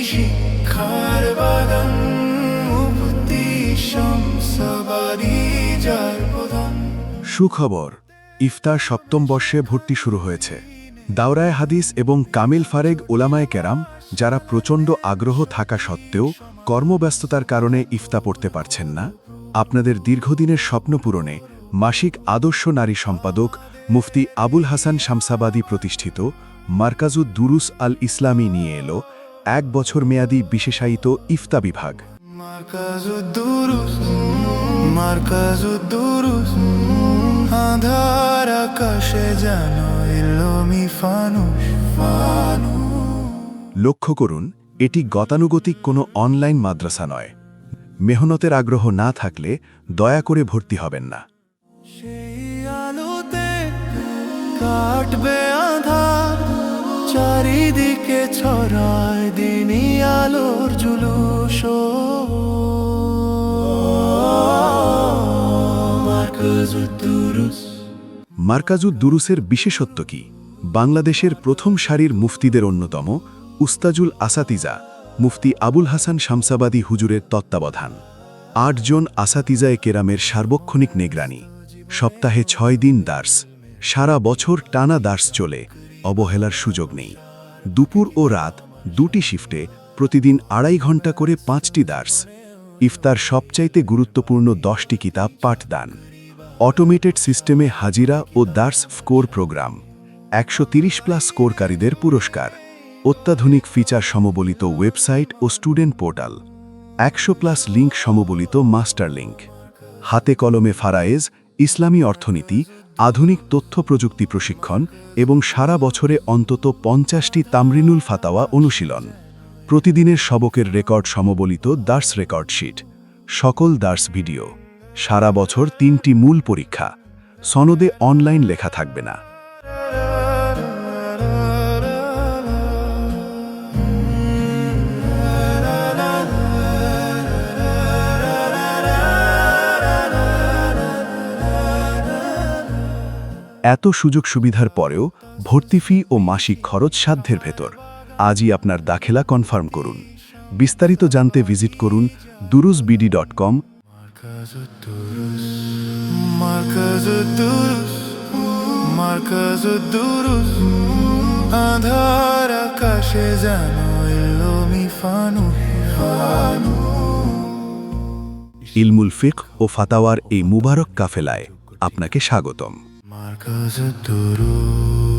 শিক্ষার বাগান মুফতি শামসাবাদী যার প্রধান। সুখবর, ইফতার সপ্তম বর্ষে ভর্তি শুরু হয়েছে। দাওরায়ে হাদিস এবং কামিল ফারেগ ওলামায়ে কেরাম, যারা প্রচণ্ড আগ্রহ থাকা সত্ত্বেও কর্মব্যস্ততার কারণে ইফতা পড়তে পারছেন না, আপনাদের দীর্ঘদিনের স্বপ্ন পূরণে মাসিক আদর্শ নারী সম্পাদক মুফতি আবুল হাসান শামসাবাদী প্রতিষ্ঠিত মারকাজুদ দুরুস আল ইসলামী নিয়ে এলো 1 বছর মেয়াদী বিশেষায়িত ইফতা বিভাগ। মারকাজুদ্দুরুস আঁধার আকাশে যেন এলো ফানুস। লক্ষ্য করুন, এটি গতানুগতিক কোনো অনলাইন মাদ্রাসা নয়। মেহনতের আগ্রহ না থাকলে দয়া করে ভর্তি হবেন না। সেই আলোতে কাটবে আঁধার, চারিদিকে ছড়ায় দিনই আলোর জুলুস। মারকাজুদ দুরুসের বিশেষত্ব কি? বাংলাদেশের প্রথম সারির মুফতিদের অন্যতম উস্তাজুল আসাতিজা মুফতি আবুল হাসান শামসাবাদী হুজুরের তত্ত্বাবধান, 8 জন আসাতিজায়ে কেরামের সার্বক্ষণিক নিগরানি, সপ্তাহে 6 দিন দার্স, সারা বছর টানা দার্স চলে, অবহেলার সুযোগ নেই। দুপুর ও রাত 2টি শিফটে প্রতিদিন 2.5 ঘন্টা করে 5টি দার্স। ইফতার সবচাইতে গুরুত্বপূর্ণ 10টি কিতাব পাঠদান, অটোমেটেড সিস্টেমে হাজিরা ও দার্স স্কোর প্রোগ্রাম, 130+ স্কোরকারীদের পুরস্কার, অত্যাধুনিক ফিচার সমবলিত ওয়েবসাইট ও স্টুডেন্ট পোর্টাল, 100+ লিঙ্ক সমবলিত মাস্টার লিঙ্ক, হাতে কলমে ফারায়েজ, ইসলামী অর্থনীতি, আধুনিক তথ্য প্রযুক্তি প্রশিক্ষণ এবং সারা বছরে অন্তত 50টি তামরিনুল ফাতাওয়া অনুশীলন, প্রতিদিনের সবকের রেকর্ড সমবলিত দার্স রেকর্ড শিট, সকল দার্স ভিডিও, সারা বছর 3টি মূল পরীক্ষা, সনদে অনলাইন লেখা থাকবে না। এত সুযোগ সুবিধার পরেও ভর্তি ফি ও মাসিক খরচ সাধ্যের ভেতর। আজই আপনার দাখিলা কনফার্ম করুন। বিস্তারিত জানতে ভিজিট করুন durusbd.com। মারকাজুদ্দুরুস আঁধার আকাশে যেন এলো ফানুস। ইলমুল ফিকহ ও ফাতাওয়ার এই মুবারক কাফেলায় আপনাকে স্বাগতম। মারকাজুদ্দুরুস।